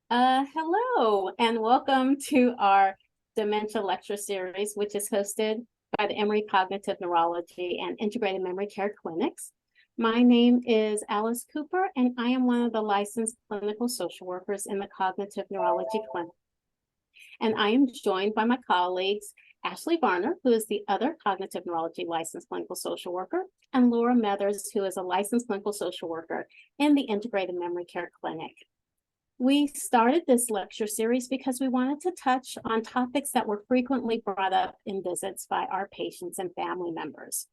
Hello, and welcome to our Dementia Lecture Series, which is hosted by the Emory Cognitive Neurology and Integrated Memory Care Clinics. My name is Alice Cooper, and I am one of the licensed clinical social workers in the Cognitive Neurology Clinic. And I am joined by my colleagues, Ashley Varner, who is the other Cognitive Neurology licensed clinical social worker, and Laura Mathers, who is a licensed clinical social worker in the Integrated Memory Care Clinic. We started this lecture series because we wanted to touch on topics that were frequently brought up in visits by our patients and family members.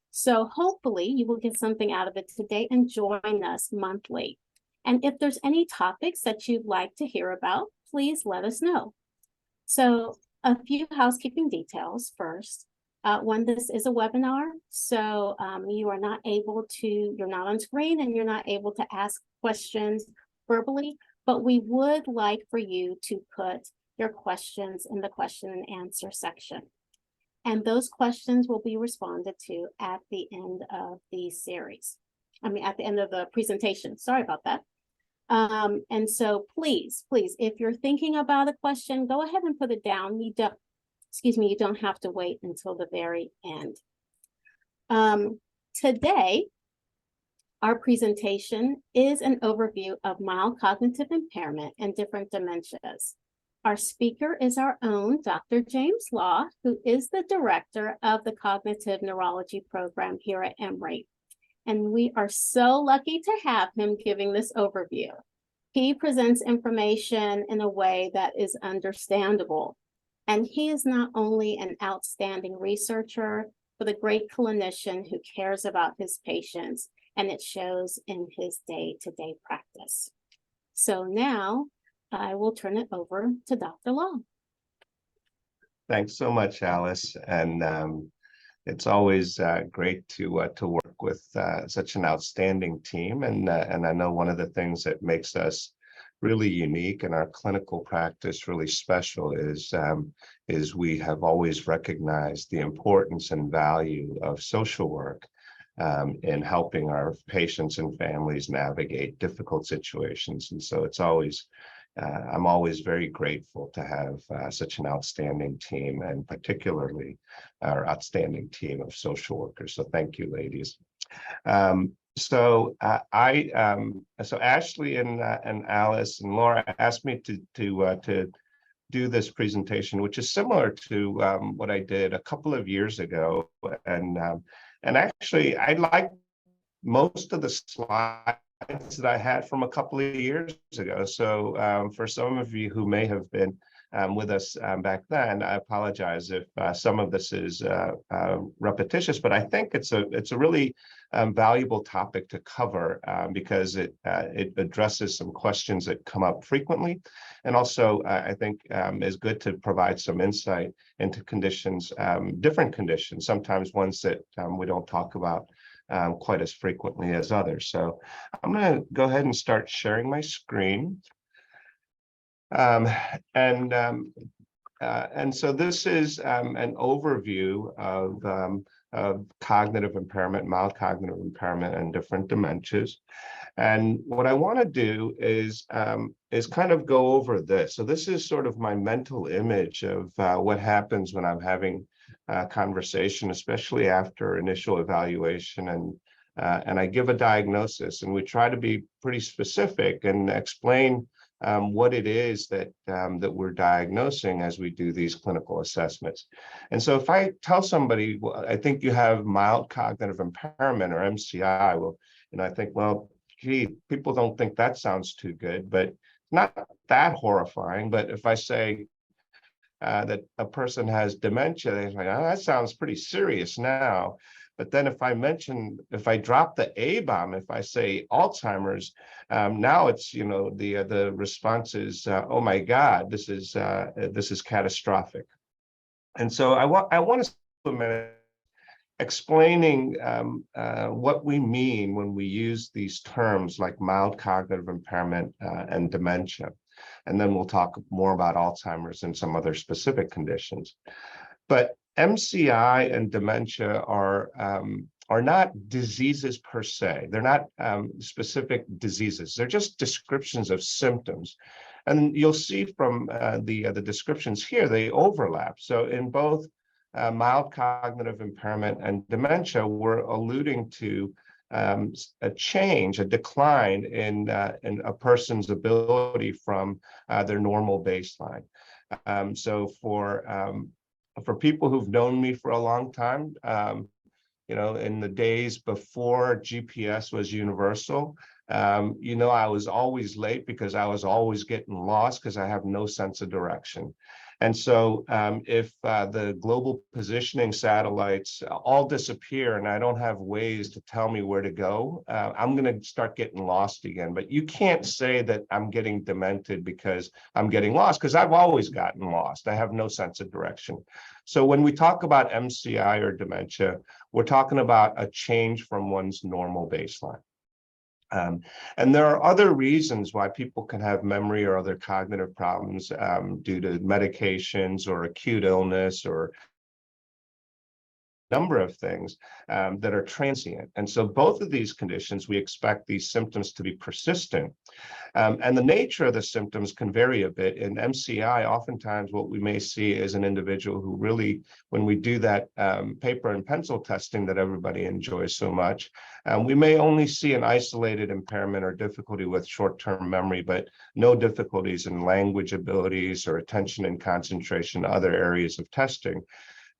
So hopefully you will get something out of it today and join us monthly. And if there's any topics that you'd like to hear about, please let us know. So a few housekeeping details first. One, this is a webinar, so you are not able to, you're not on screen and you're not able to ask questions verbally, but we would like for you to put your questions in the question and answer section. And those questions will be responded to at the end of the series. At the end of the presentation. Sorry about that. And so please, if you're thinking about a question, go ahead and put it down. You don't have to wait until the very end. Today, our presentation is an overview of mild cognitive impairment and different dementias. Our speaker is our own Dr. James Law, who is the director of the Cognitive Neurology program here at Emory. And we are so lucky to have him giving this overview. He presents information in a way that is understandable. And he is not only an outstanding researcher, but a great clinician who cares about his patients, and it shows in his day-to-day practice. So now I will turn it over to Dr. Law. Thanks so much, Alice. And it's always great to work with such an outstanding team. And I know one of the things that makes us really unique and our clinical practice really special is we have always recognized the importance and value of social work in helping our patients and families navigate difficult situations. And so it's always, I'm always very grateful to have such an outstanding team, and particularly our outstanding team of social workers. So thank you, ladies. So Ashley and Alice and Laura asked me to do this presentation, which is similar to what I did a couple of years ago. And actually, I like most of the slides that I had from a couple of years ago. So for some of you who may have been with us back then, I apologize if some of this is repetitious, but I think it's a really valuable topic to cover because it addresses some questions that come up frequently, and also I think is good to provide some insight into conditions, different conditions, sometimes ones that we don't talk about quite as frequently as others. So I'm going to go ahead and start sharing my screen. And so this is an overview of cognitive impairment, mild cognitive impairment, and different dementias. And what I want to do is kind of go over this. So this is sort of my mental image of what happens when I'm having a conversation, especially after initial evaluation, and I give a diagnosis, and we try to be pretty specific and explain what it is that we're diagnosing as we do these clinical assessments. And so if I tell somebody, well, I think you have mild cognitive impairment, or MCI, well, I think, well, gee, people don't think that sounds too good, but not that horrifying. But if I say that a person has dementia, they're like, oh, that sounds pretty serious now. But then if I drop the A bomb, if I say Alzheimer's, now it's, the response is, oh my God, this is catastrophic. And so I want to spend a minute explaining what we mean when we use these terms like mild cognitive impairment and dementia. And then we'll talk more about Alzheimer's and some other specific conditions. But MCI and dementia are not diseases per se. They're not specific diseases. They're just descriptions of symptoms And you'll see from the descriptions here, they overlap. So in both mild cognitive impairment and dementia, we're alluding to a change, a decline in a person's ability from their normal baseline. So for people who've known me for a long time, in the days before GPS was universal, I was always late because I was always getting lost because I have no sense of direction. And so if the global positioning satellites all disappear and I don't have ways to tell me where to go, I'm going to start getting lost again. But you can't say that I'm getting demented because I'm getting lost, because I've always gotten lost. I have no sense of direction. So when we talk about MCI or dementia, we're talking about a change from one's normal baseline. And there are other reasons why people can have memory or other cognitive problems due to medications or acute illness or number of things that are transient. And so both of these conditions, we expect these symptoms to be persistent. And the nature of the symptoms can vary a bit. In MCI, oftentimes what we may see is an individual who really, when we do that paper and pencil testing that everybody enjoys so much, we may only see an isolated impairment or difficulty with short-term memory, but no difficulties in language abilities or attention and concentration, other areas of testing.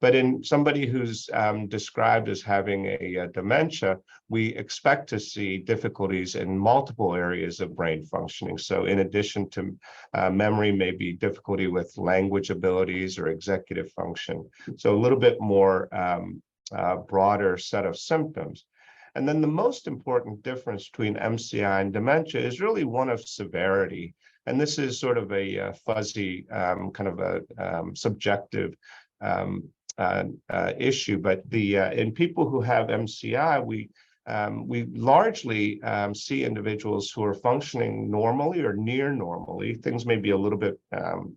But in somebody who's described as having a dementia, we expect to see difficulties in multiple areas of brain functioning. So in addition to memory, maybe difficulty with language abilities or executive function. So a little bit more broader set of symptoms. And then the most important difference between MCI and dementia is really one of severity. And this is sort of a fuzzy, kind of a subjective issue, but in people who have MCI, we largely see individuals who are functioning normally or near normally. Things may be a little bit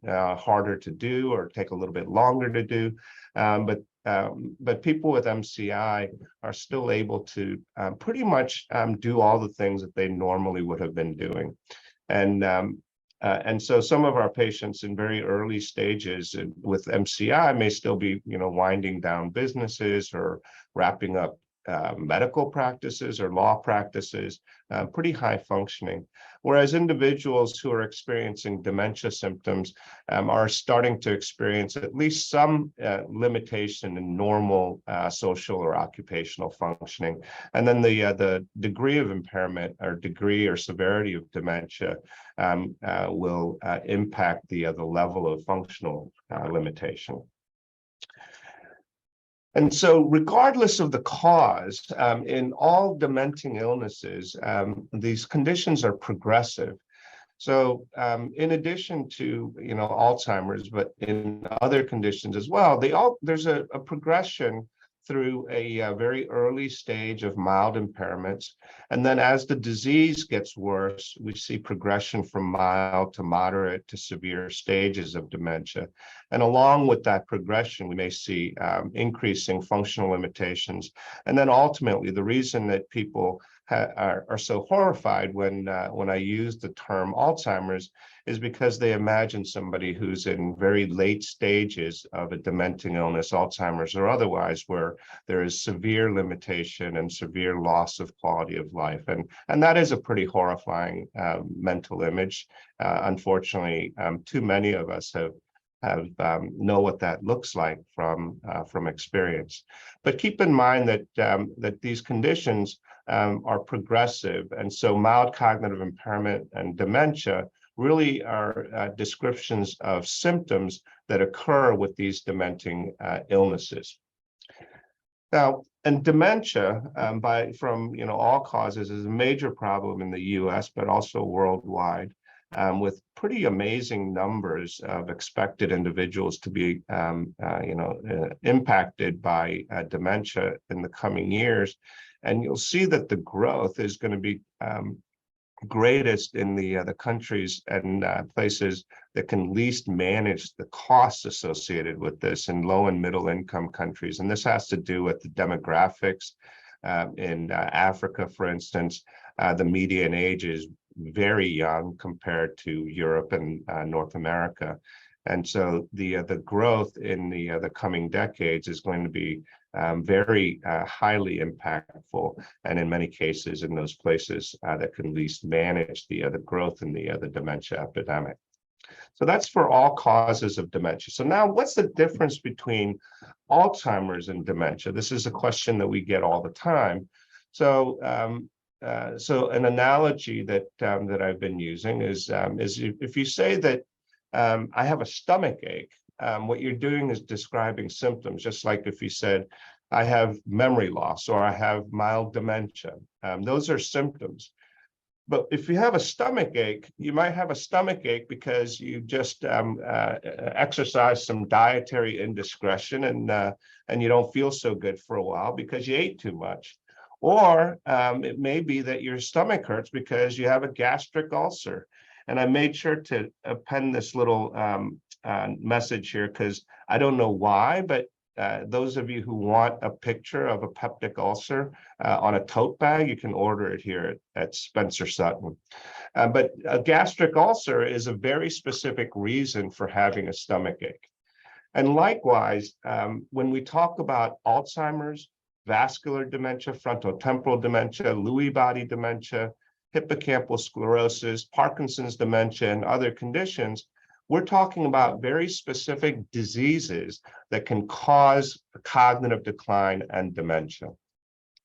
harder to do or take a little bit longer to do, but people with MCI are still able to pretty much do all the things that they normally would have been doing. And so some of our patients in very early stages with MCI may still be, winding down businesses or wrapping up medical practices or law practices, pretty high functioning. Whereas individuals who are experiencing dementia symptoms are starting to experience at least some limitation in normal social or occupational functioning. And then the degree of impairment or degree or severity of dementia will impact the level of functional limitation. And so regardless of the cause, in all dementing illnesses, these conditions are progressive. So in addition to, Alzheimer's, but in other conditions as well, there's a progression through a very early stage of mild impairments. And then as the disease gets worse, we see progression from mild to moderate to severe stages of dementia. And along with that progression, we may see increasing functional limitations. And then ultimately, the reason that people are so horrified when I use the term Alzheimer's is because they imagine somebody who's in very late stages of a dementing illness, Alzheimer's or otherwise, where there is severe limitation and severe loss of quality of life. And that is a pretty horrifying mental image. Unfortunately, too many of us know what that looks like from experience. But keep in mind that these conditions are progressive, and so mild cognitive impairment and dementia really are descriptions of symptoms that occur with these dementing illnesses. Now, and dementia, from all causes, is a major problem in the U.S., but also worldwide, with pretty amazing numbers of expected individuals to be, impacted by dementia in the coming years. And you'll see that the growth is going to be greatest in the countries and places that can least manage the costs associated with this in low and middle income countries. And this has to do with the demographics. In Africa, for instance, the median age is very young compared to Europe and North America. And so the growth in the coming decades is going to be very highly impactful, and in many cases in those places that can least manage the growth in the dementia epidemic. So that's for all causes of dementia. So now what's the difference between Alzheimer's and dementia? This is a question that we get all the time. So so an analogy that that I've been using is if you say that I have a stomach ache, what you're doing is describing symptoms, just like if you said, I have memory loss or I have mild dementia. Those are symptoms. But if you have a stomach ache, you might have a stomach ache because you just exercised some dietary indiscretion and you don't feel so good for a while because you ate too much. Or it may be that your stomach hurts because you have a gastric ulcer. And I made sure to append this little message here because I don't know why, but those of you who want a picture of a peptic ulcer on a tote bag, you can order it here at Spencer Sutton. But a gastric ulcer is a very specific reason for having a stomach ache. And likewise, when we talk about Alzheimer's, vascular dementia, frontotemporal dementia, Lewy body dementia, hippocampal sclerosis, Parkinson's dementia, and other conditions, we're talking about very specific diseases that can cause cognitive decline and dementia.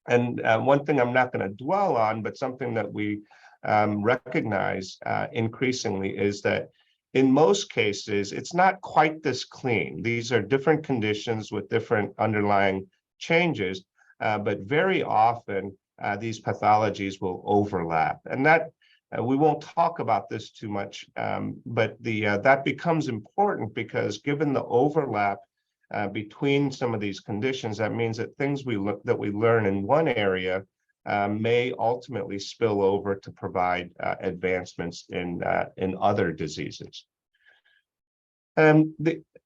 And one thing I'm not going to dwell on, but something that we recognize increasingly is that in most cases, it's not quite this clean. These are different conditions with different underlying changes, but very often these pathologies will overlap. And that we won't talk about this too much, but that becomes important because given the overlap between some of these conditions, that means that things we learn in one area may ultimately spill over to provide advancements in other diseases. And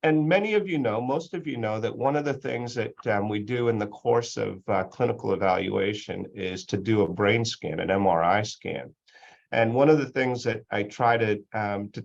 many of you know, most of you know that one of the things that we do in the course of clinical evaluation is to do a brain scan, an MRI scan. And one of the things that I try to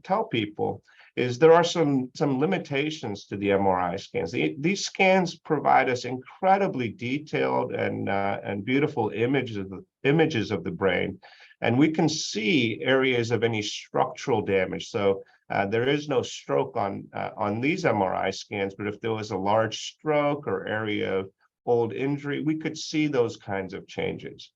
tell people is there are some limitations to the MRI scans. These scans provide us incredibly detailed and beautiful images of the brain, and we can see areas of any structural damage. So there is no stroke on these MRI scans, but if there was a large stroke or area of old injury, we could see those kinds of changes.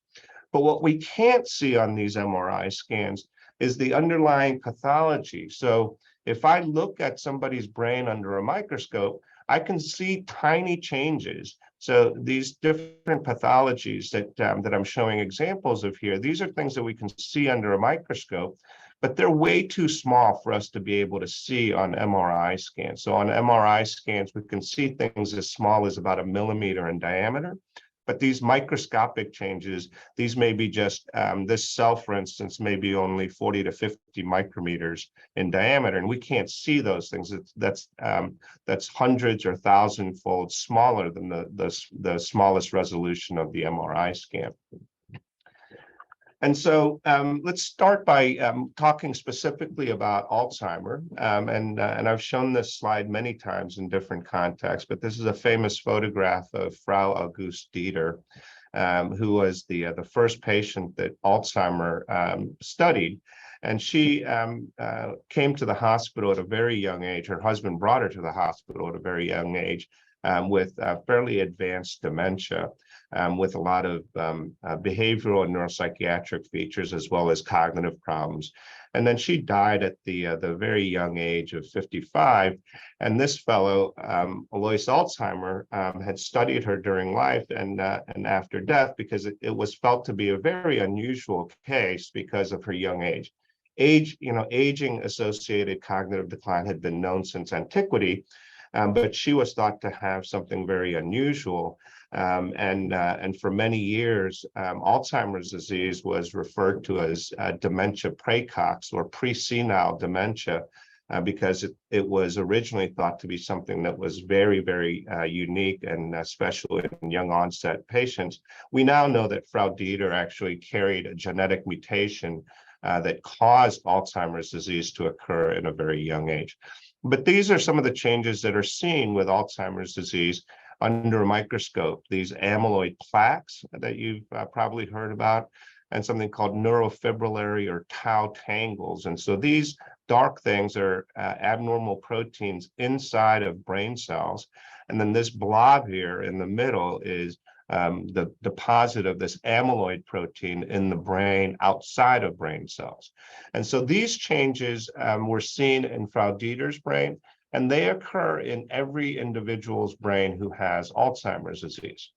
But what we can't see on these MRI scans is the underlying pathology. So if I look at somebody's brain under a microscope, I can see tiny changes. So these different pathologies that I'm showing examples of here, these are things that we can see under a microscope, but they're way too small for us to be able to see on MRI scans. So on MRI scans, we can see things as small as about 1 millimeter in diameter. But these microscopic changes, these may be just, this cell, for instance, may be only 40 to 50 micrometers in diameter, and we can't see those things. That's hundreds or thousand-fold smaller than the smallest resolution of the MRI scan. And so let's start by talking specifically about Alzheimer. And I've shown this slide many times in different contexts, but this is a famous photograph of Frau Auguste Dieter, who was the first patient that Alzheimer studied. And she came to the hospital at a very young age. Her husband brought her to the hospital at a very young age with fairly advanced dementia. With a lot of behavioral and neuropsychiatric features, as well as cognitive problems. And then she died at the very young age of 55. And this fellow, Alois Alzheimer, had studied her during life and after death because it was felt to be a very unusual case because of her young age. Aging-associated cognitive decline had been known since antiquity, but she was thought to have something very unusual. And for many years, Alzheimer's disease was referred to as dementia praecox or pre-senile dementia because it was originally thought to be something that was very, very unique and special in young onset patients. We now know that Frau Dieter actually carried a genetic mutation that cause Alzheimer's disease to occur in a very young age. But these are some of the changes that are seen with Alzheimer's disease under a microscope. These amyloid plaques that you've probably heard about, and something called neurofibrillary or tau tangles. And so these dark things are abnormal proteins inside of brain cells. And then this blob here in the middle is the deposit of this amyloid protein in the brain outside of brain cells. And so these changes were seen in Frau Dieter's brain, and they occur in every individual's brain who has Alzheimer's disease.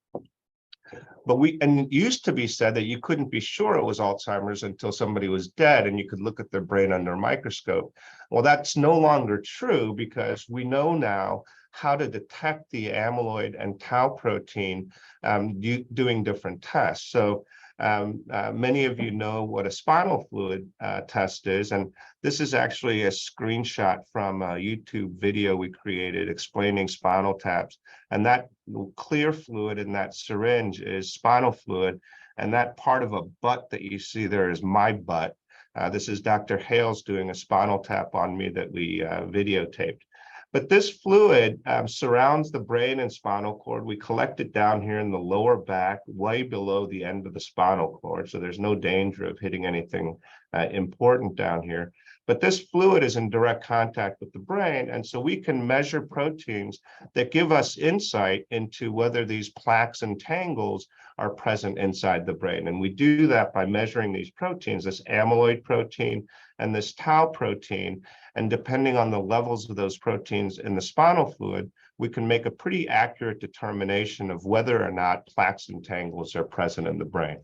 But it used to be said that you couldn't be sure it was Alzheimer's until somebody was dead and you could look at their brain under a microscope. Well, that's no longer true, because we know now how to detect the amyloid and tau protein doing different tests. So many of you know what a spinal fluid test is, and this is actually a screenshot from a YouTube video we created explaining spinal taps. And that clear fluid in that syringe is spinal fluid, and that part of a butt that you see there is my butt. This is Dr. Hales doing a spinal tap on me that we videotaped. But this fluid surrounds the brain and spinal cord. We collect it down here in the lower back, way below the end of the spinal cord, so there's no danger of hitting anything important down here. But this fluid is in direct contact with the brain, and so we can measure proteins that give us insight into whether these plaques and tangles are present inside the brain. And we do that by measuring these proteins, this amyloid protein and this tau protein. And depending on the levels of those proteins in the spinal fluid, we can make a pretty accurate determination of whether or not plaques and tangles are present in the brain.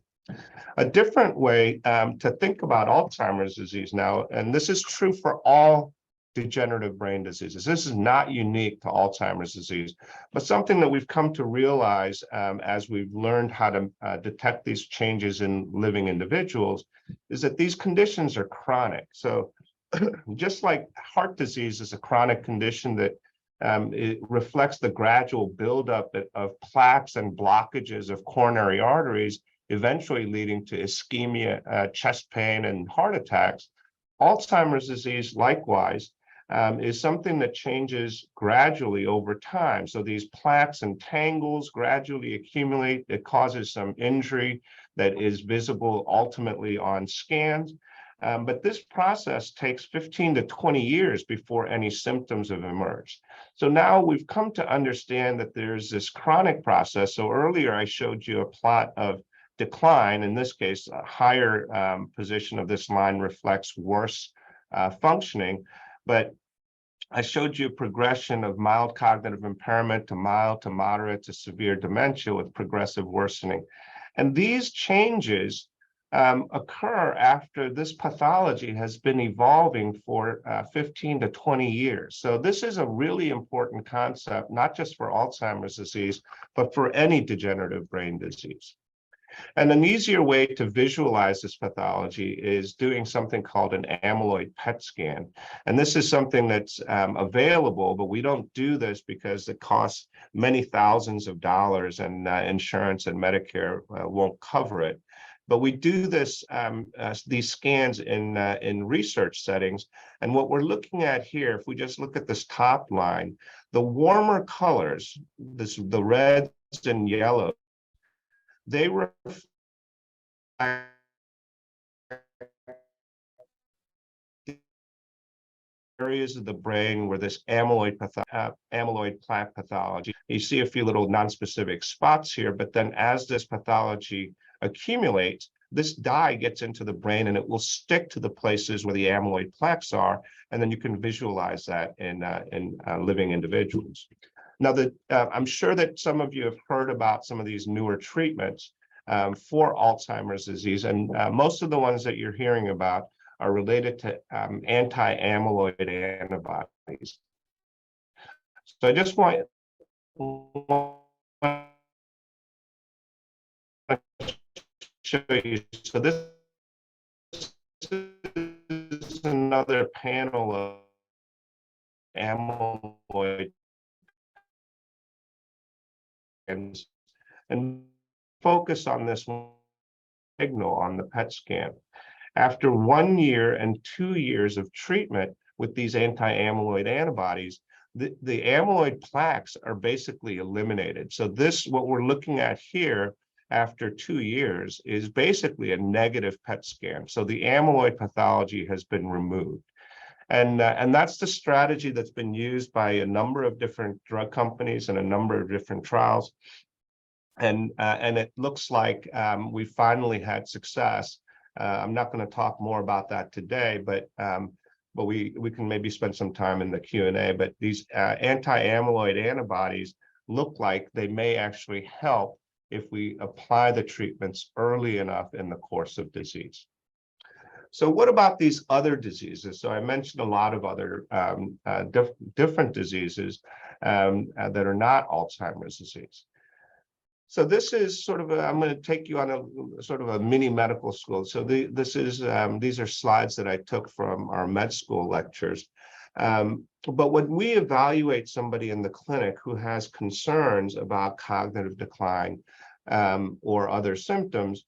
A different way to think about Alzheimer's disease now, and this is true for all degenerative brain diseases. This is not unique to Alzheimer's disease, but something that we've come to realize as we've learned how to detect these changes in living individuals is that these conditions are chronic. So just like heart disease is a chronic condition that it reflects the gradual buildup of plaques and blockages of coronary arteries, eventually leading to ischemia, chest pain, and heart attacks. Alzheimer's disease, likewise, is something that changes gradually over time. So these plaques and tangles gradually accumulate. It causes some injury that is visible ultimately on scans. But this process takes 15 to 20 years before any symptoms have emerged. So now we've come to understand that there's this chronic process. So earlier I showed you a plot of decline. In this case, a higher position of this line reflects worse functioning. But I showed you a progression of mild cognitive impairment to mild to moderate to severe dementia with progressive worsening. And these changes occur after this pathology has been evolving for 15 to 20 years. So this is a really important concept, not just for Alzheimer's disease, but for any degenerative brain disease. And an easier way to visualize this pathology is doing something called an amyloid PET scan. And this is something that's available, but we don't do this because it costs many thousands of dollars, and insurance and Medicare won't cover it. But we do this these scans in research settings. And what we're looking at here, if we just look at this top line, the warmer colors, the reds and yellows, they reflect areas of the brain where this amyloid plaque pathology. You see a few little nonspecific spots here, but then as this pathology accumulates, this dye gets into the brain and it will stick to the places where the amyloid plaques are, and then you can visualize that in living individuals. Now, I'm sure that some of you have heard about some of these newer treatments for Alzheimer's disease, and most of the ones that you're hearing about are related to anti-amyloid antibodies. So I just want to show you. So this is another panel of amyloid and focus on this signal on the PET scan. After 1 year and 2 years of treatment with these anti-amyloid antibodies, the amyloid plaques are basically eliminated. So this, what we're looking at here after 2 years, is basically a negative PET scan. So the amyloid pathology has been removed. And that's the strategy that's been used by a number of different drug companies and a number of different trials. And it looks like we finally had success. I'm not going to talk more about that today, but we can maybe spend some time in the Q&A. But these anti-amyloid antibodies look like they may actually help if we apply the treatments early enough in the course of disease. So what about these other diseases? So I mentioned a lot of other different diseases that are not Alzheimer's disease. So this is sort of I'm going to take you on a sort of a mini medical school. So these are slides that I took from our med school lectures. But when we evaluate somebody in the clinic who has concerns about cognitive decline or other symptoms,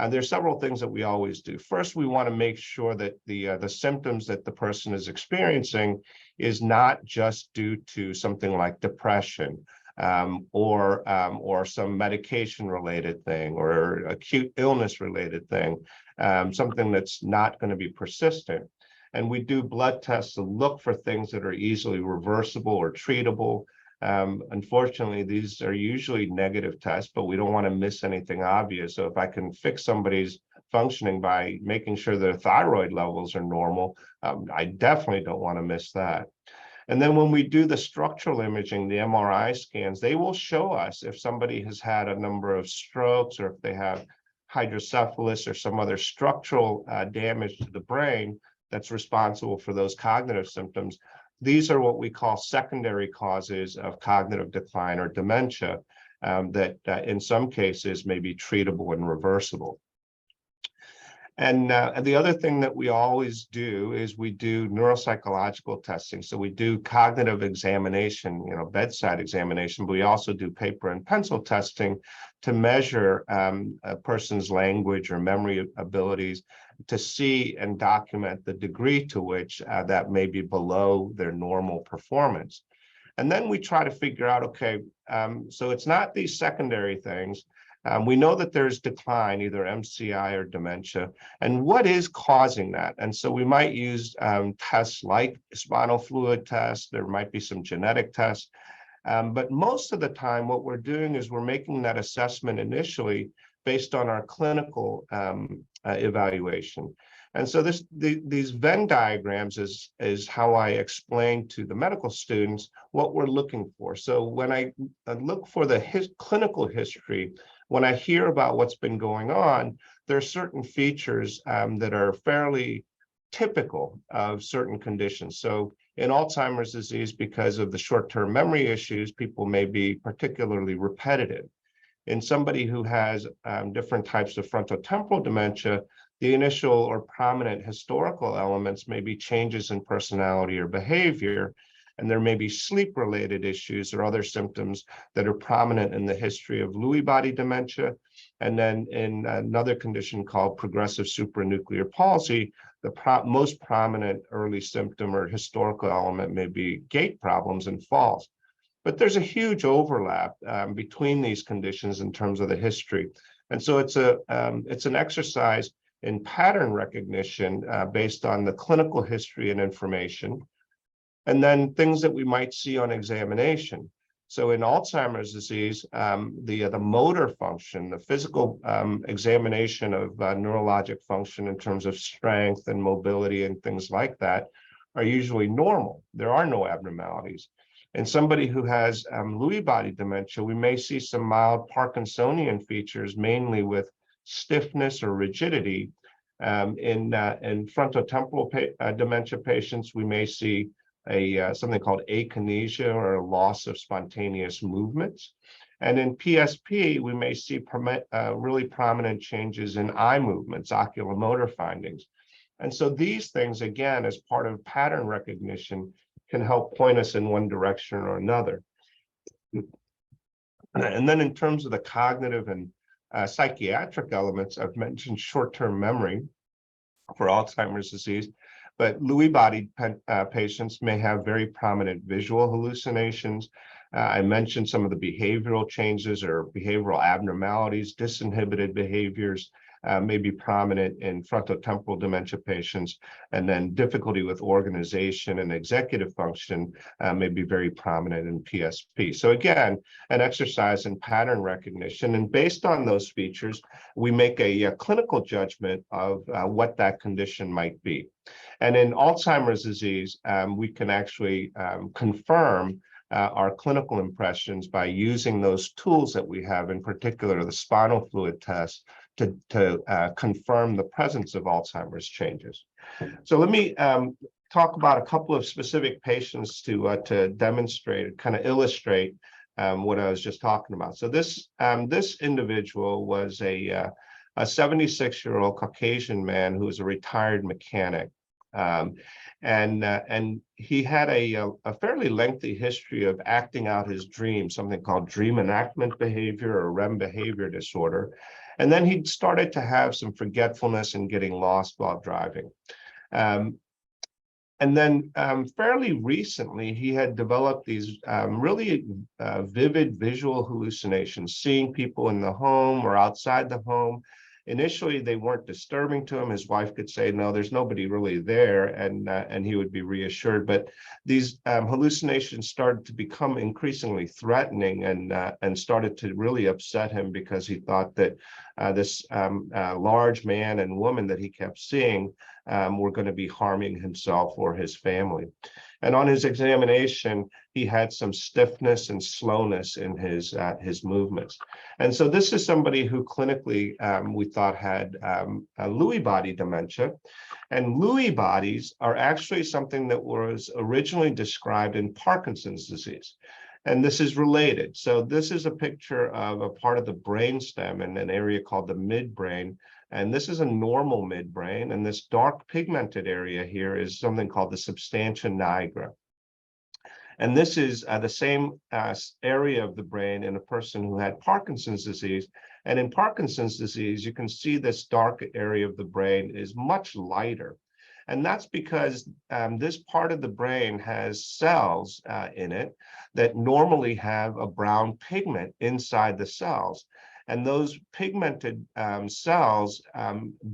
there's several things that we always do. First, we want to make sure that the symptoms that the person is experiencing is not just due to something like depression or some medication-related thing or acute illness-related thing, something that's not going to be persistent. And we do blood tests to look for things that are easily reversible or treatable. Unfortunately, these are usually negative tests, but we don't want to miss anything obvious. So if I can fix somebody's functioning by making sure their thyroid levels are normal, I definitely don't want to miss that. And then when we do the structural imaging, the MRI scans, they will show us if somebody has had a number of strokes or if they have hydrocephalus or some other structural damage to the brain that's responsible for those cognitive symptoms. These are what we call secondary causes of cognitive decline or dementia that in some cases may be treatable and reversible. And the other thing that we always do is we do neuropsychological testing. So we do cognitive examination, bedside examination, but we also do paper and pencil testing to measure a person's language or memory abilities to see and document the degree to which that may be below their normal performance. And then we try to figure out, okay, so it's not these secondary things. We know that there's decline, either MCI or dementia, and what is causing that? And so we might use tests like spinal fluid tests. There might be some genetic tests. But most of the time, what we're doing is we're making that assessment initially based on our clinical evaluation. And so these Venn diagrams is how I explain to the medical students what we're looking for. So when I look for the clinical history, when I hear about what's been going on, there are certain features that are fairly typical of certain conditions. So in Alzheimer's disease, because of the short-term memory issues, people may be particularly repetitive. In somebody who has different types of frontotemporal dementia, the initial or prominent historical elements may be changes in personality or behavior, and there may be sleep-related issues or other symptoms that are prominent in the history of Lewy body dementia. And then in another condition called progressive supranuclear palsy, the most prominent early symptom or historical element may be gait problems and falls. But there's a huge overlap between these conditions in terms of the history. And so it's an exercise in pattern recognition based on the clinical history and information, and then things that we might see on examination. So in Alzheimer's disease, the motor function, the physical examination of neurologic function in terms of strength and mobility and things like that are usually normal. There are no abnormalities. In somebody who has Lewy body dementia, we may see some mild Parkinsonian features, mainly with stiffness or rigidity. In frontotemporal dementia patients, we may see something called akinesia or a loss of spontaneous movements. And in PSP, we may see really prominent changes in eye movements, oculomotor findings. And so these things, again, as part of pattern recognition, can help point us in one direction or another. And then in terms of the cognitive and psychiatric elements, I've mentioned short-term memory. for Alzheimer's disease. But Lewy body patients may have very prominent visual hallucinations. I mentioned some of the behavioral changes or behavioral abnormalities, disinhibited behaviors may be prominent in frontotemporal dementia patients, and then difficulty with organization and executive function may be very prominent in PSP. So again, an exercise in pattern recognition, and based on those features, we make a clinical judgment of what that condition might be. And in Alzheimer's disease, we can actually confirm our clinical impressions by using those tools that we have, in particular the spinal fluid test, to confirm the presence of Alzheimer's changes. So let me talk about a couple of specific patients to demonstrate, kind of illustrate what I was just talking about. So this individual was a 76-year-old Caucasian man who was a retired mechanic. And he had a fairly lengthy history of acting out his dreams, something called dream enactment behavior or REM behavior disorder. And then he started to have some forgetfulness and getting lost while driving. And then fairly recently, he had developed these really vivid visual hallucinations, seeing people in the home or outside the home. Initially, they weren't disturbing to him. His wife could say, no, there's nobody really there, and he would be reassured. But these hallucinations started to become increasingly threatening and started to really upset him, because he thought that this large man and woman that he kept seeing were going to be harming himself or his family. And on his examination, he had some stiffness and slowness in his movements. And so this is somebody who clinically we thought had a Lewy body dementia. And Lewy bodies are actually something that was originally described in Parkinson's disease. And this is related. So this is a picture of a part of the brainstem in an area called the midbrain. And this is a normal midbrain. And this dark pigmented area here is something called the substantia nigra. And this is the same area of the brain in a person who had Parkinson's disease. And in Parkinson's disease, you can see this dark area of the brain is much lighter. And that's because this part of the brain has cells in it that normally have a brown pigment inside the cells. And those pigmented cells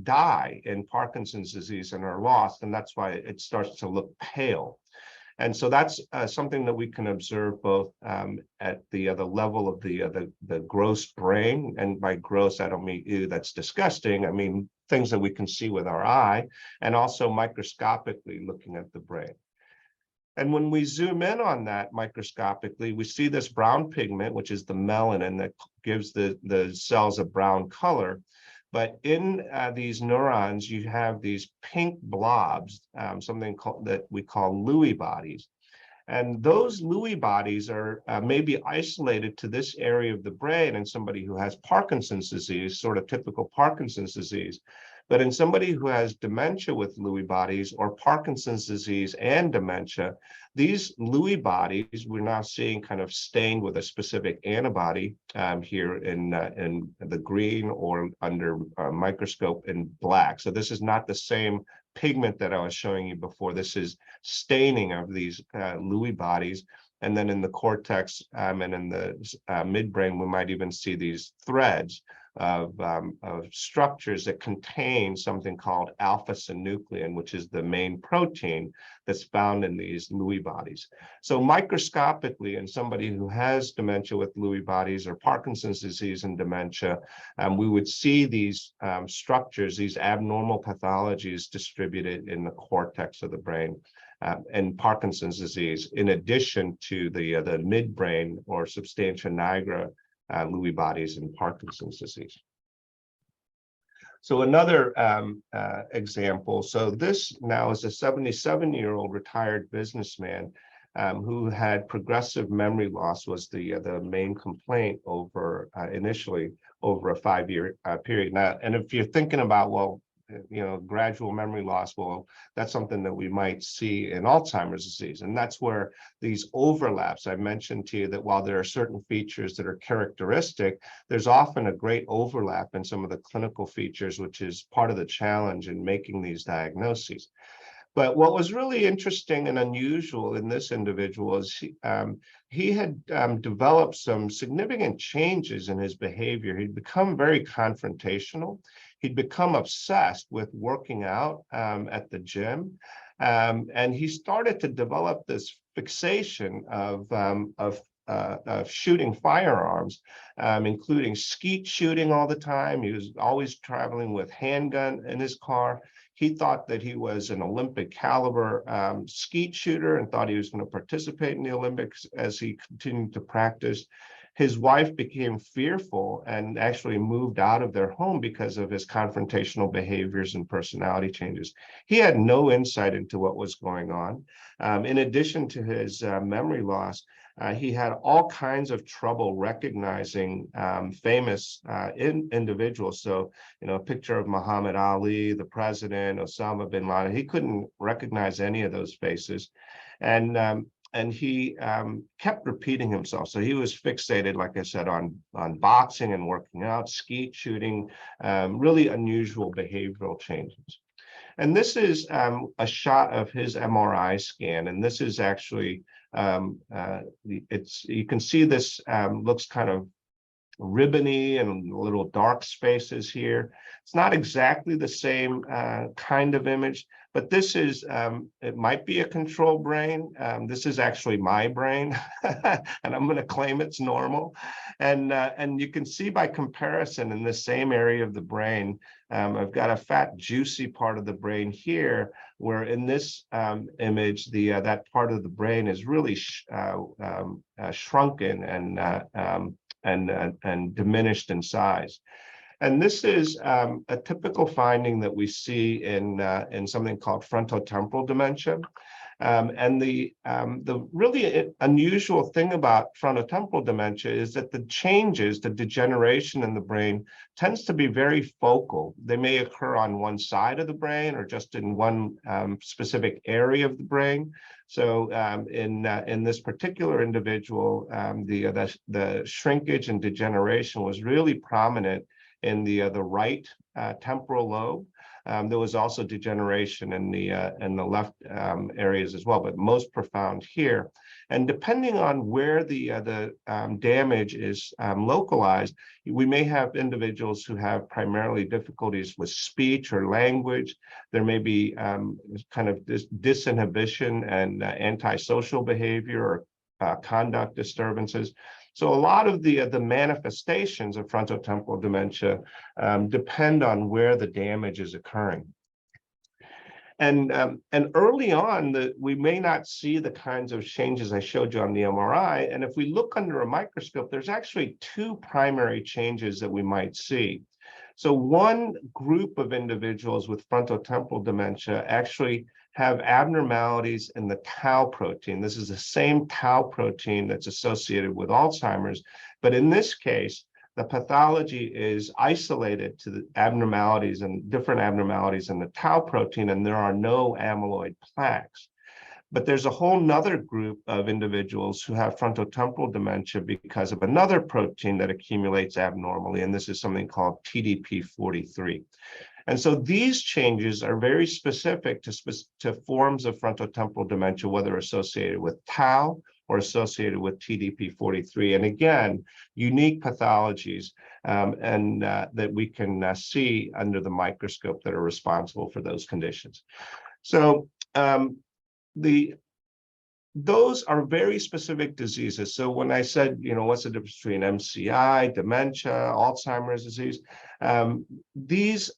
die in Parkinson's disease and are lost. And that's why it starts to look pale. And so that's something that we can observe both at the level of the gross brain. And by gross, I don't mean, ew, that's disgusting. I mean, things that we can see with our eye, and also microscopically looking at the brain. And when we zoom in on that microscopically, we see this brown pigment, which is the melanin that gives the cells a brown color. But in these neurons, you have these pink blobs, something that we call Lewy bodies. And those Lewy bodies are maybe isolated to this area of the brain in somebody who has Parkinson's disease, sort of typical Parkinson's disease. But in somebody who has dementia with Lewy bodies, or Parkinson's disease and dementia, these Lewy bodies we're now seeing kind of stained with a specific antibody here in the green, or under a microscope in black. So this is not the same pigment that I was showing you before. This is staining of these Lewy bodies. And then in the cortex and in the midbrain, we might even see these threads of structures that contain something called alpha-synuclein, which is the main protein that's found in these Lewy bodies. So microscopically, in somebody who has dementia with Lewy bodies or Parkinson's disease and dementia, we would see these structures, these abnormal pathologies distributed in the cortex of the brain. And Parkinson's disease, in addition to the midbrain or substantia nigra Lewy bodies in Parkinson's disease. So another example, so this now is a 77-year-old retired businessman who had progressive memory loss, was the main complaint over initially over a 5-year period. Now, and if you're thinking about, well, gradual memory loss. Well, that's something that we might see in Alzheimer's disease. And that's where these overlaps, I mentioned to you that while there are certain features that are characteristic, there's often a great overlap in some of the clinical features, which is part of the challenge in making these diagnoses. But what was really interesting and unusual in this individual is he had developed some significant changes in his behavior. He'd become very confrontational. He'd become obsessed with working out at the gym. And he started to develop this fixation of shooting firearms, including skeet shooting all the time. He was always traveling with handgun in his car. He thought that he was an Olympic caliber skeet shooter and thought he was going to participate in the Olympics as he continued to practice. His wife became fearful and actually moved out of their home because of his confrontational behaviors and personality changes. He had no insight into what was going on. In addition to his memory loss, he had all kinds of trouble recognizing famous individuals. So, a picture of Muhammad Ali, the president, Osama bin Laden, he couldn't recognize any of those faces. And he kept repeating himself. So he was fixated, like I said, on boxing and working out, skeet shooting, really unusual behavioral changes. And this is a shot of his MRI scan. And this is actually, you can see this looks kind of ribbony and little dark spaces here. It's not exactly the same kind of image, but this is, it might be a control brain. This is actually my brain, and I'm going to claim it's normal. And you can see by comparison in the same area of the brain, I've got a fat, juicy part of the brain here, where in this image, that part of the brain is really shrunken and diminished in size. And this is a typical finding that we see in something called frontotemporal dementia. And the really unusual thing about frontotemporal dementia is that the changes, the degeneration in the brain tends to be very focal. They may occur on one side of the brain or just in one specific area of the brain. So in this particular individual, the shrinkage and degeneration was really prominent in the right temporal lobe. There was also degeneration in the left areas as well, but most profound here. And depending on where the damage is localized, we may have individuals who have primarily difficulties with speech or language. There may be kind of this disinhibition and antisocial behavior or conduct disturbances. So a lot of the manifestations of frontotemporal dementia depend on where the damage is occurring. And early on, we may not see the kinds of changes I showed you on the MRI. And if we look under a microscope, there's actually two primary changes that we might see. So one group of individuals with frontotemporal dementia actually have abnormalities in the tau protein. This is the same tau protein that's associated with Alzheimer's, but in this case, the pathology is isolated to the abnormalities and different abnormalities in the tau protein, and there are no amyloid plaques. But there's a whole nother group of individuals who have frontotemporal dementia because of another protein that accumulates abnormally, and this is something called TDP-43. And so these changes are very specific to forms of frontotemporal dementia, whether associated with tau or associated with TDP-43. And again, unique pathologies that we can see under the microscope that are responsible for those conditions. So those are very specific diseases. So when I said, what's the difference between MCI, dementia, Alzheimer's disease, these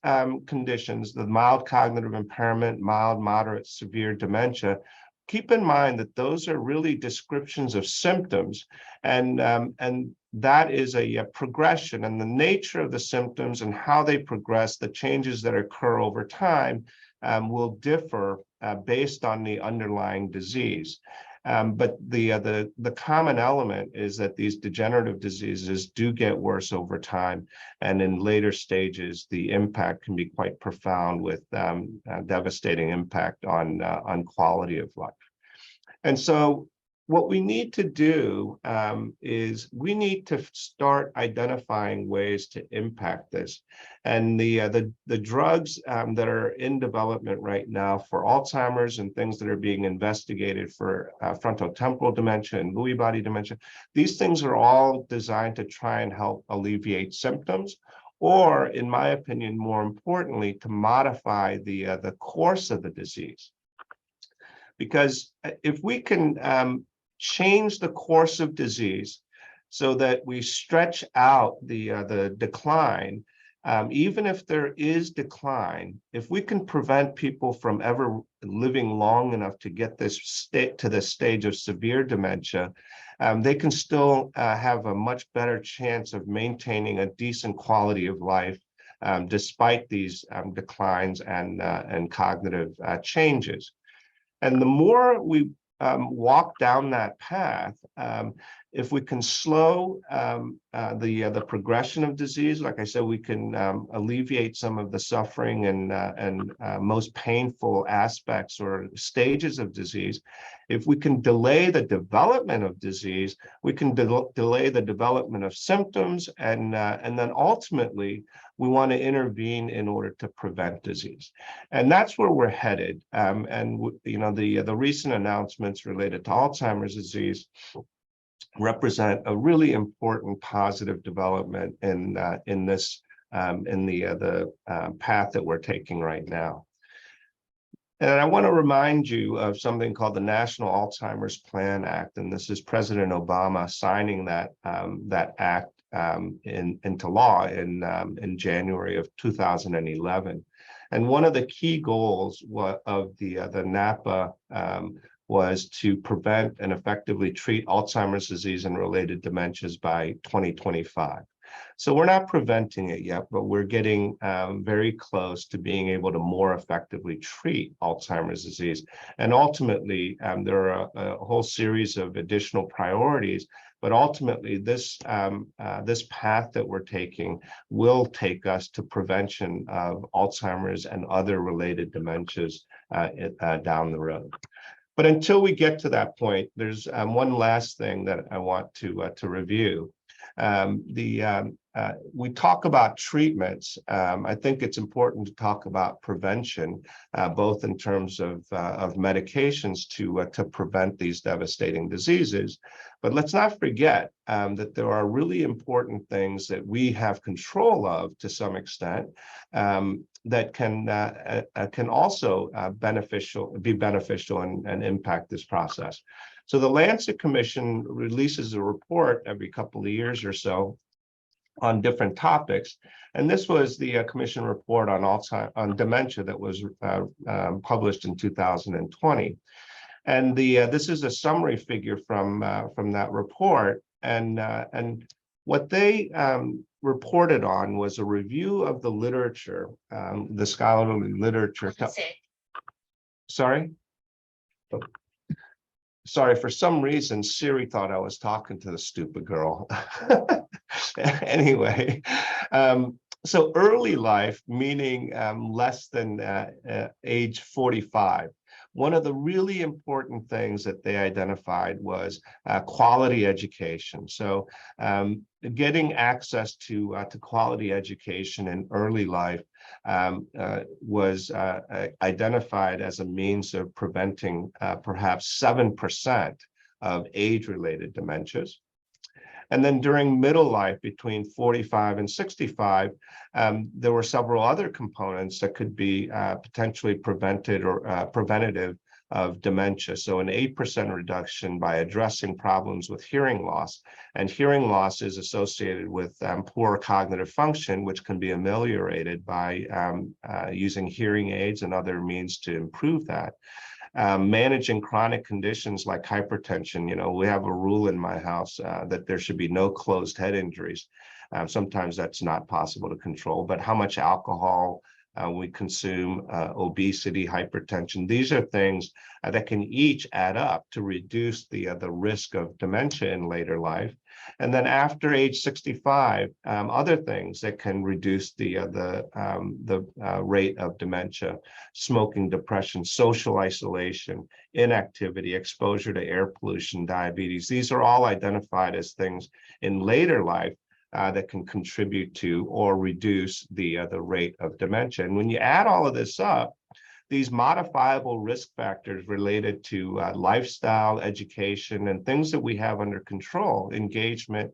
conditions, the mild cognitive impairment, mild, moderate, severe dementia, keep in mind that those are really descriptions of symptoms, and that is a progression, and the nature of the symptoms and how they progress, the changes that occur over time will differ based on the underlying disease. But the common element is that these degenerative diseases do get worse over time, and in later stages, the impact can be quite profound with devastating impact on quality of life. And so what we need to do is we need to start identifying ways to impact this. And the drugs that are in development right now for Alzheimer's and things that are being investigated for frontotemporal dementia and Lewy body dementia, these things are all designed to try and help alleviate symptoms, or in my opinion, more importantly, to modify the course of the disease. Because if we can change the course of disease so that we stretch out the decline, even if there is decline, if we can prevent people from ever living long enough to get this stage of severe dementia, they can still have a much better chance of maintaining a decent quality of life despite these declines and cognitive changes. And the more we walk down that path, if we can slow the progression of disease, like I said, we can alleviate some of the suffering and most painful aspects or stages of disease. If we can delay the development of disease, we can delay the development of symptoms, and then ultimately we want to intervene in order to prevent disease. And that's where we're headed. And you know, the recent announcements related to Alzheimer's disease represent a really important positive development in this path that we're taking right now. And I want to remind you of something called the National Alzheimer's Plan Act, and this is President Obama signing that act into law in January of 2011. And one of the key goals of the NAPA was to prevent and effectively treat Alzheimer's disease and related dementias by 2025. So we're not preventing it yet, but we're getting very close to being able to more effectively treat Alzheimer's disease. And ultimately, there are a whole series of additional priorities, but ultimately this path that we're taking will take us to prevention of Alzheimer's and other related dementias down the road. But until we get to that point, there's one last thing that I want to review. We talk about treatments. I think it's important to talk about prevention, both in terms of medications to prevent these devastating diseases. But let's not forget that there are really important things that we have control of to some extent that can also be beneficial and impact this process. So the Lancet Commission releases a report every couple of years or so on different topics. And this was the commission report on dementia that was published in 2020. And this is a summary figure from that report. And what they reported on was a review of the literature, the scholarly literature. Sorry? Oh. Sorry, for some reason, Siri thought I was talking to the stupid girl. Anyway, so early life, meaning less than age 45. One of the really important things that they identified was quality education. So getting access to quality education in early life was identified as a means of preventing perhaps 7% of age-related dementias. And then during middle life, between 45 and 65, there were several other components that could be potentially prevented or preventative of dementia. So an 8% reduction by addressing problems with hearing loss. And hearing loss is associated with poor cognitive function, which can be ameliorated by using hearing aids and other means to improve that. Managing chronic conditions like hypertension. You know, we have a rule in my house that there should be no closed head injuries. Sometimes that's not possible to control, but how much alcohol we consume obesity, hypertension. These are things that can each add up to reduce the risk of dementia in later life. And then after age 65, other things that can reduce the rate of dementia: smoking, depression, social isolation, inactivity, exposure to air pollution, diabetes. These are all identified as things in later life that can contribute to or reduce the rate of dementia. And when you add all of this up, these modifiable risk factors related to lifestyle, education, and things that we have under control, engagement,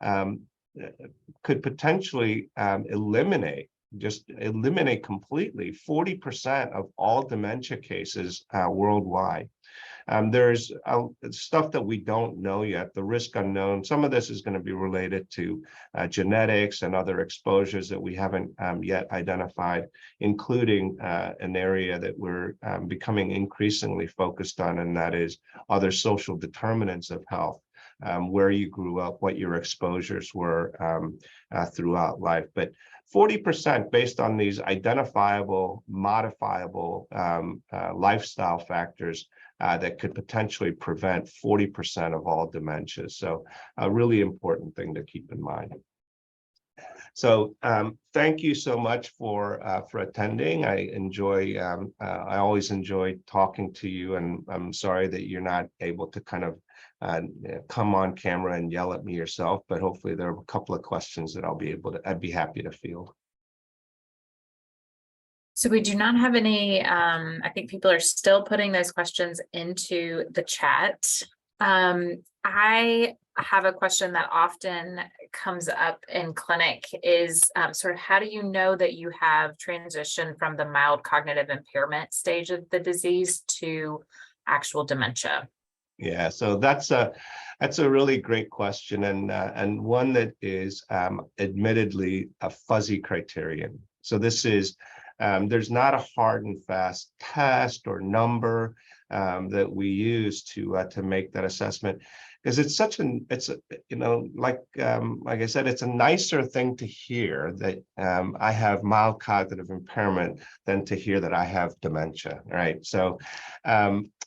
could potentially eliminate completely 40% of all dementia cases worldwide. There's stuff that we don't know yet, the risk unknown. Some of this is going to be related to genetics and other exposures that we haven't yet identified, including an area that we're becoming increasingly focused on, and that is other social determinants of health. Where you grew up, what your exposures were throughout life. But 40% based on these identifiable, modifiable lifestyle factors that could potentially prevent 40% of all dementias. So a really important thing to keep in mind. So thank you so much for attending. I always enjoy talking to you, and I'm sorry that you're not able to kind of come on camera and yell at me yourself, but hopefully there are a couple of questions that I'd be happy to field. So we do not have any, I think people are still putting those questions into the chat. I have a question that often comes up in clinic is sort of how do you know that you have transitioned from the mild cognitive impairment stage of the disease to actual dementia? Yeah, so that's a really great question, and one that is admittedly a fuzzy criterion. So this is there's not a hard and fast test or number that we use to make that assessment, because it's like I said, it's a nicer thing to hear that I have mild cognitive impairment than to hear that I have dementia, right? So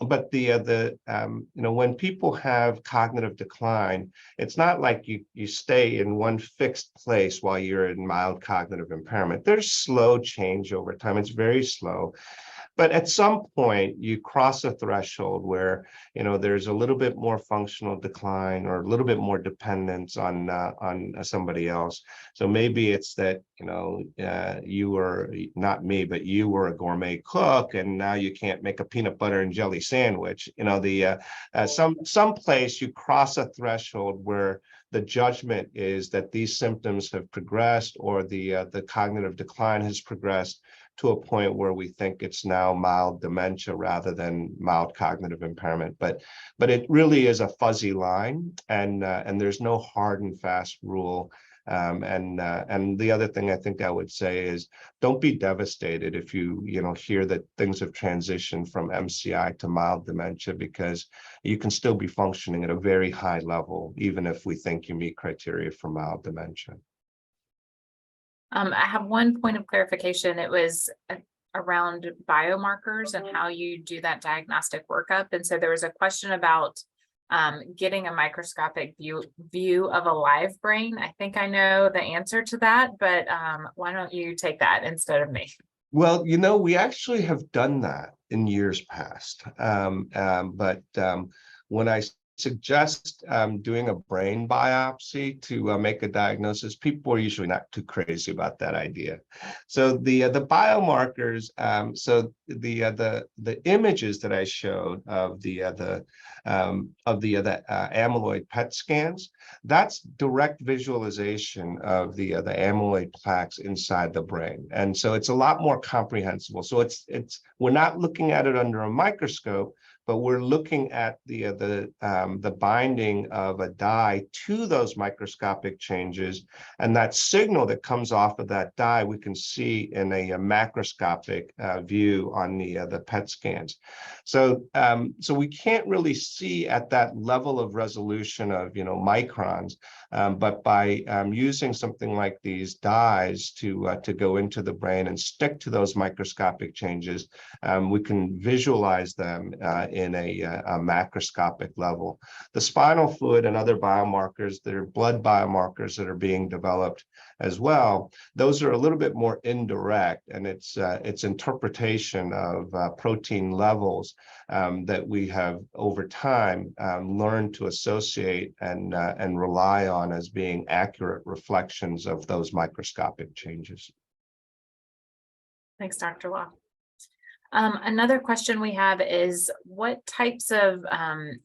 but when people have cognitive decline, it's not like you stay in one fixed place while you're in mild cognitive impairment. There's slow change over time. It's very slow. But at some point, you cross a threshold where there's a little bit more functional decline or a little bit more dependence on somebody else. So maybe it's that you were not me, but you were a gourmet cook, and now you can't make a peanut butter and jelly sandwich. Some place you cross a threshold where the judgment is that these symptoms have progressed, or the cognitive decline has progressed to a point where we think it's now mild dementia rather than mild cognitive impairment. But it really is a fuzzy line, and there's no hard and fast rule. And the other thing I think I would say is, don't be devastated if you hear that things have transitioned from MCI to mild dementia, because you can still be functioning at a very high level, even if we think you meet criteria for mild dementia. I have one point of clarification. It was around biomarkers and how you do that diagnostic workup. And so there was a question about getting a microscopic view of a live brain. I think I know the answer to that, but why don't you take that instead of me? Well, we actually have done that in years past. But when I suggest doing a brain biopsy to make a diagnosis, people are usually not too crazy about that idea. So the biomarkers, so the images that I showed of the amyloid PET scans, that's direct visualization of the amyloid plaques inside the brain, and so it's a lot more comprehensible. So it's we're not looking at it under a microscope, but we're looking at the binding of a dye to those microscopic changes, and that signal that comes off of that dye we can see in a macroscopic view on the PET scans. So so we can't really see at that level of resolution of microns, but by using something like these dyes to go into the brain and stick to those microscopic changes, we can visualize them in a macroscopic level. The spinal fluid and other biomarkers, that are blood biomarkers that are being developed as well, those are a little bit more indirect, and it's interpretation of protein levels that we have over time learned to associate and rely on as being accurate reflections of those microscopic changes. Thanks, Dr. Law. Another question we have is, what types of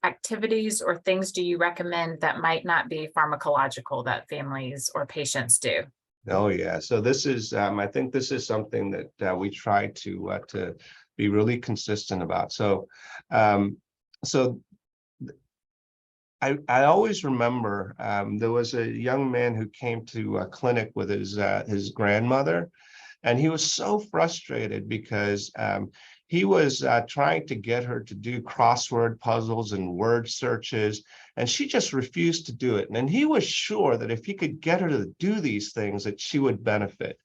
activities or things do you recommend that might not be pharmacological that families or patients do? Oh yeah, so this is I think this is something that we try to be really consistent about. So I always remember there was a young man who came to a clinic with his grandmother, and he was so frustrated because he was trying to get her to do crossword puzzles and word searches, and she just refused to do it. And he was sure that if he could get her to do these things, that she would benefit.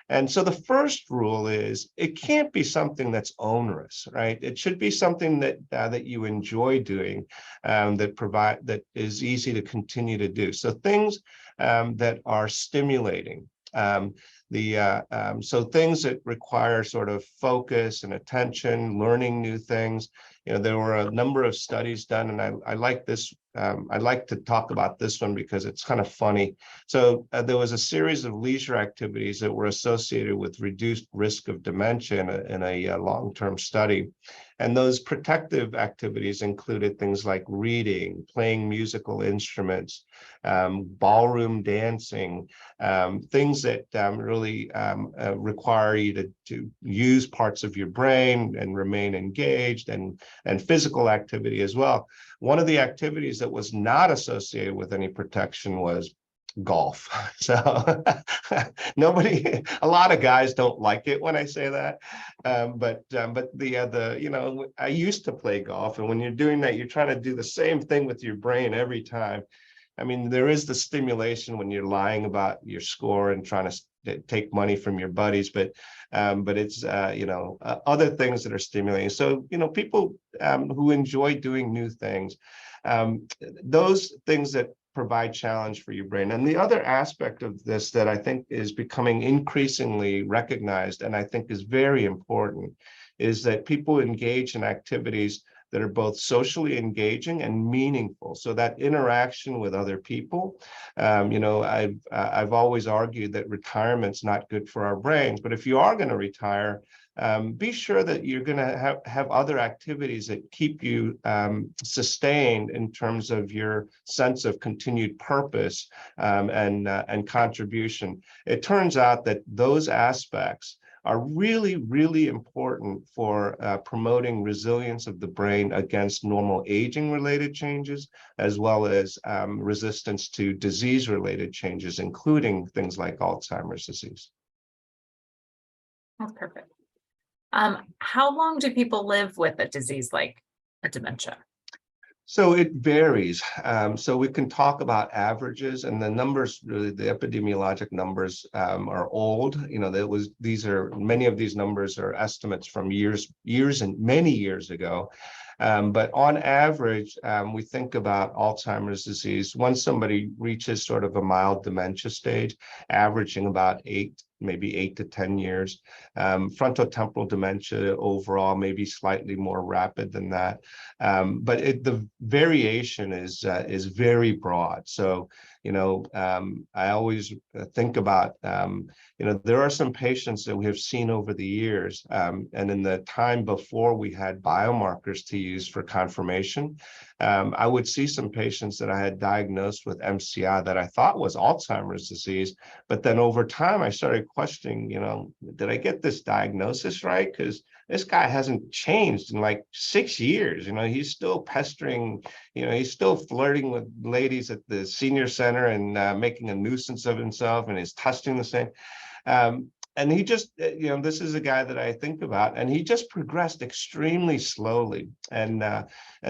And so the first rule is it can't be something that's onerous, right? It should be something that you enjoy doing, that is easy to continue to do. So things that are stimulating. So things that require sort of focus and attention, learning new things. There were a number of studies done, and I like this. I like to talk about this one because it's kind of funny. So there was a series of leisure activities that were associated with reduced risk of dementia in a long-term study. And those protective activities included things like reading, playing musical instruments, ballroom dancing, things that really require you to use parts of your brain and remain engaged, and physical activity as well. One of the activities that was not associated with any protection was golf. So a lot of guys don't like it when I say that, but I used to play golf, and when you're doing that, you're trying to do the same thing with your brain every time. I mean, there is the stimulation when you're lying about your score and trying to take money from your buddies, but it's other things that are stimulating. So people who enjoy doing new things, those things that provide challenge for your brain. And the other aspect of this that I think is becoming increasingly recognized, and I think is very important, is that people engage in activities that are both socially engaging and meaningful. So that interaction with other people, I've always argued that retirement's not good for our brains, but if you are going to retire, be sure that you're going to have other activities that keep you sustained in terms of your sense of continued purpose and contribution. It turns out that those aspects are really, really important for promoting resilience of the brain against normal aging-related changes, as well as resistance to disease-related changes, including things like Alzheimer's disease. That's perfect. How long do people live with a disease like a dementia? So it varies. So we can talk about averages, and the numbers, really, the epidemiologic numbers are old. Many of these numbers are estimates from years and many years ago. But on average, we think about Alzheimer's disease, once somebody reaches sort of a mild dementia stage, averaging about maybe 8 to 10 years. Frontotemporal dementia overall may be slightly more rapid than that. But the variation is very broad. So, I always think about, there are some patients that we have seen over the years, and in the time before we had biomarkers to use for confirmation, I would see some patients that I had diagnosed with MCI that I thought was Alzheimer's disease, but then over time I started questioning, did I get this diagnosis right? Because this guy hasn't changed in like 6 years. He's still pestering, he's still flirting with ladies at the senior center and making a nuisance of himself, and he's testing the same. And he just, this is a guy that I think about, and he just progressed extremely slowly. And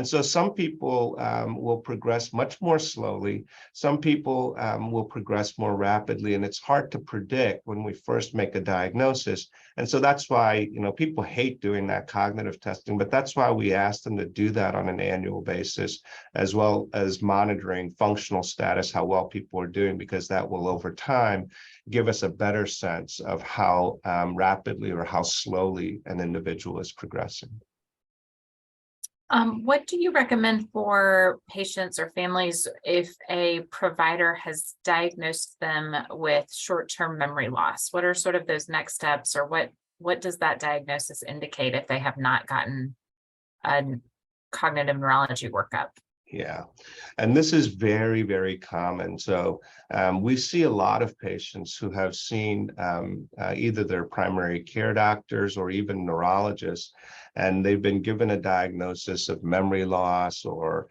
so some people will progress much more slowly. Some people will progress more rapidly, and it's hard to predict when we first make a diagnosis. And so that's why, people hate doing that cognitive testing, but that's why we ask them to do that on an annual basis, as well as monitoring functional status, how well people are doing, because that will over time give us a better sense of how rapidly or how slowly an individual is progressing. What do you recommend for patients or families if a provider has diagnosed them with short-term memory loss? What are sort of those next steps, or what does that diagnosis indicate if they have not gotten a cognitive neurology workup? Yeah, and this is very, very common. So we see a lot of patients who have seen either their primary care doctors or even neurologists, and they've been given a diagnosis of memory loss or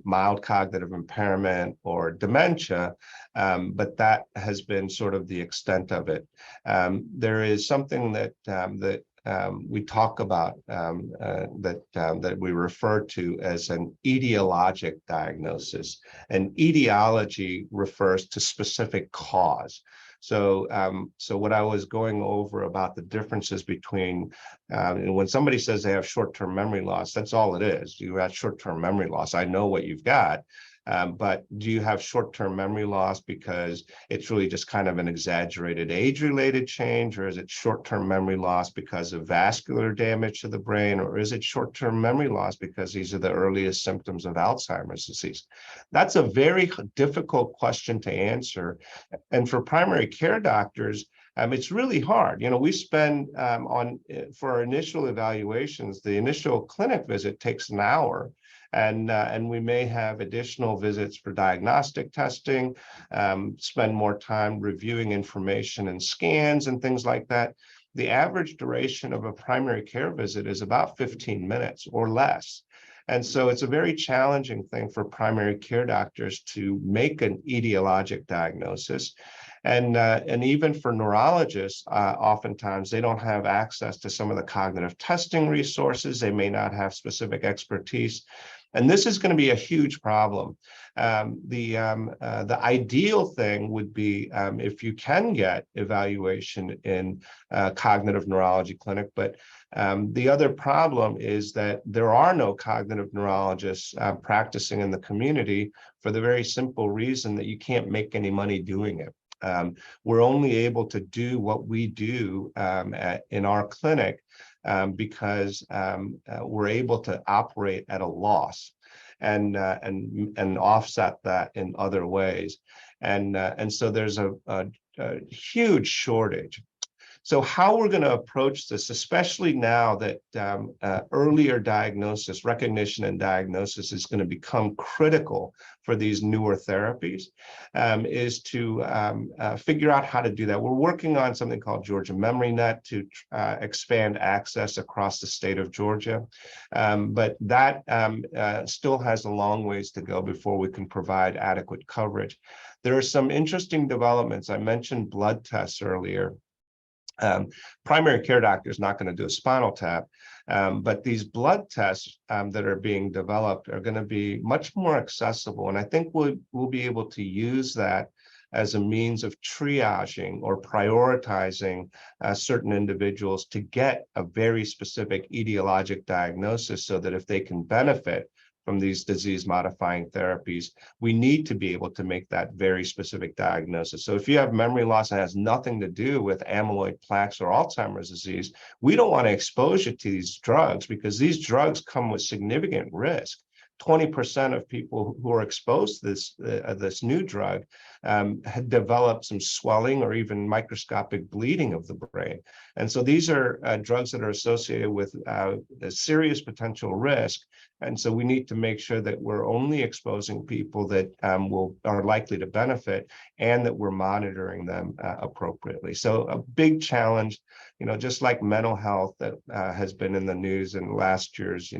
mild cognitive impairment or dementia, but that has been sort of the extent of it. There is something that we talk about that we refer to as an etiologic diagnosis. And etiology refers to specific cause. So what I was going over about the differences between when somebody says they have short-term memory loss, that's all it is. You have short-term memory loss. I know what you've got. But do you have short-term memory loss because it's really just kind of an exaggerated age-related change, or is it short-term memory loss because of vascular damage to the brain, or is it short-term memory loss because these are the earliest symptoms of Alzheimer's disease? That's a very difficult question to answer. And for primary care doctors, it's really hard. We spend for our initial evaluations, the initial clinic visit takes an hour. And we may have additional visits for diagnostic testing, spend more time reviewing information and scans and things like that. The average duration of a primary care visit is about 15 minutes or less. And so it's a very challenging thing for primary care doctors to make an etiologic diagnosis. And even for neurologists, oftentimes they don't have access to some of the cognitive testing resources. They may not have specific expertise. And this is going to be a huge problem. The ideal thing would be if you can get evaluation in a cognitive neurology clinic, but the other problem is that there are no cognitive neurologists practicing in the community for the very simple reason that you can't make any money doing it. We're only able to do what we do in our clinic because we're able to operate at a loss and offset that in other ways. And so there's a huge shortage. So how we're going to approach this, especially now that earlier diagnosis, recognition and diagnosis is going to become critical for these newer therapies, is to figure out how to do that. We're working on something called Georgia Memory Net to expand access across the state of Georgia. But that still has a long ways to go before we can provide adequate coverage. There are some interesting developments. I mentioned blood tests earlier. Primary care doctor is not going to do a spinal tap, but these blood tests that are being developed are going to be much more accessible. And I think we'll be able to use that as a means of triaging or prioritizing certain individuals to get a very specific etiologic diagnosis, so that if they can benefit from these disease-modifying therapies, we need to be able to make that very specific diagnosis. So if you have memory loss that has nothing to do with amyloid plaques or Alzheimer's disease, we don't want to expose you to these drugs, because these drugs come with significant risk. 20% of people who are exposed to this new drug had developed some swelling or even microscopic bleeding of the brain. And so these are drugs that are associated with a serious potential risk. And so we need to make sure that we're only exposing people that are likely to benefit, and that we're monitoring them appropriately. So a big challenge, just like mental health that has been in the news in last year's,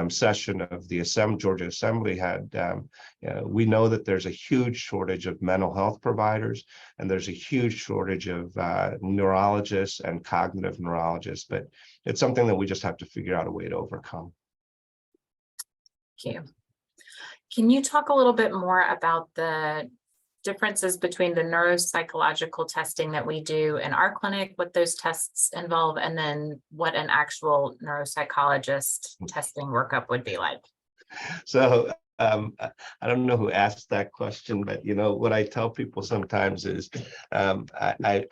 session of the Georgia Assembly had. We know that there's a huge shortage of mental health providers, and there's a huge shortage of neurologists and cognitive neurologists, but it's something that we just have to figure out a way to overcome. Thank you. Can you talk a little bit more about the differences between the neuropsychological testing that we do in our clinic, what those tests involve, and then what an actual neuropsychologist testing workup would be like? So I don't know who asked that question, but what I tell people sometimes is I'm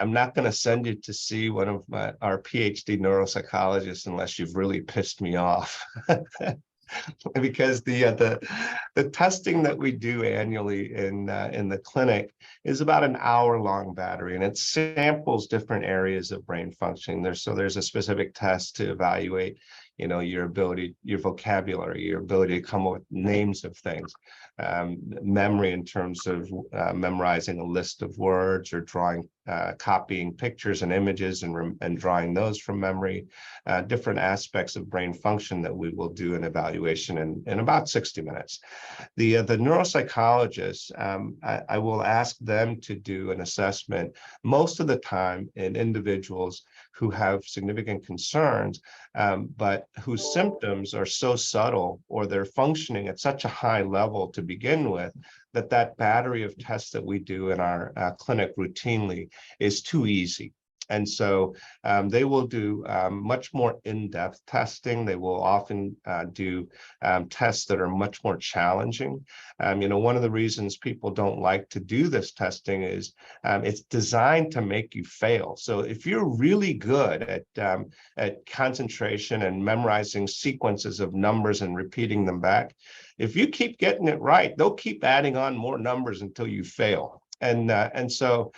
not going to send you to see one of our PhD neuropsychologists unless you've really pissed me off. Because the testing that we do annually in the clinic is about an hour-long battery, and it samples different areas of brain functioning. There's a specific test to evaluate, your ability, your vocabulary, your ability to come up with names of things, memory in terms of memorizing a list of words, or copying pictures and images and drawing those from memory, different aspects of brain function that we will do an evaluation in about 60 minutes. The neuropsychologists, I will ask them to do an assessment most of the time in individuals who have significant concerns, but whose symptoms are so subtle, or they're functioning at such a high level to begin with, that battery of tests that we do in our clinic routinely is too easy. And so they will do much more in-depth testing. They will often do tests that are much more challenging. One of the reasons people don't like to do this testing is it's designed to make you fail. So if you're really good at concentration and memorizing sequences of numbers and repeating them back, if you keep getting it right, they'll keep adding on more numbers until you fail. And so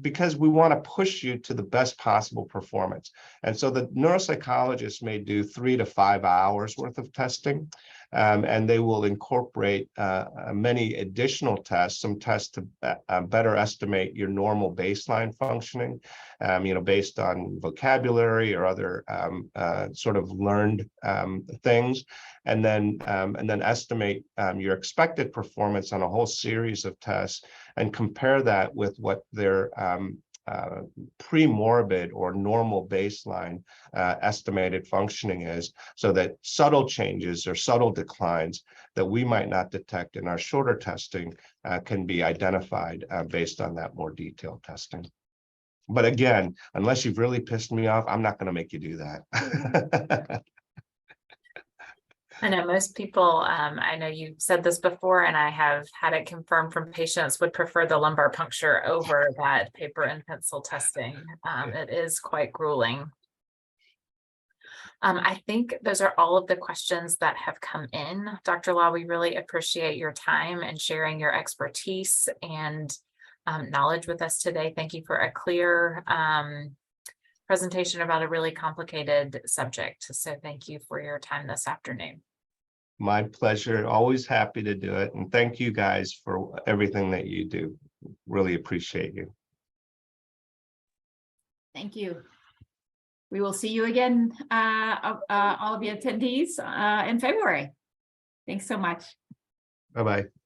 because we want to push you to the best possible performance. And so the neuropsychologists may do 3 to 5 hours worth of testing, and they will incorporate many additional tests, some tests to better estimate your normal baseline functioning, based on vocabulary or other sort of learned things, and then estimate your expected performance on a whole series of tests, and compare that with what their pre-morbid or normal baseline estimated functioning is, so that subtle changes or subtle declines that we might not detect in our shorter testing can be identified based on that more detailed testing. But again, unless you've really pissed me off, I'm not going to make you do that. I know most people, I know you said this before, and I have had it confirmed from patients, would prefer the lumbar puncture over that paper and pencil testing. It is quite grueling. I think those are all of the questions that have come in. Dr. Law, we really appreciate your time and sharing your expertise and knowledge with us today. Thank you for a clear presentation about a really complicated subject. So thank you for your time this afternoon. My pleasure. Always happy to do it. And thank you guys for everything that you do. Really appreciate you. Thank you. We will see you again, all of the attendees in February. Thanks so much. Bye-bye.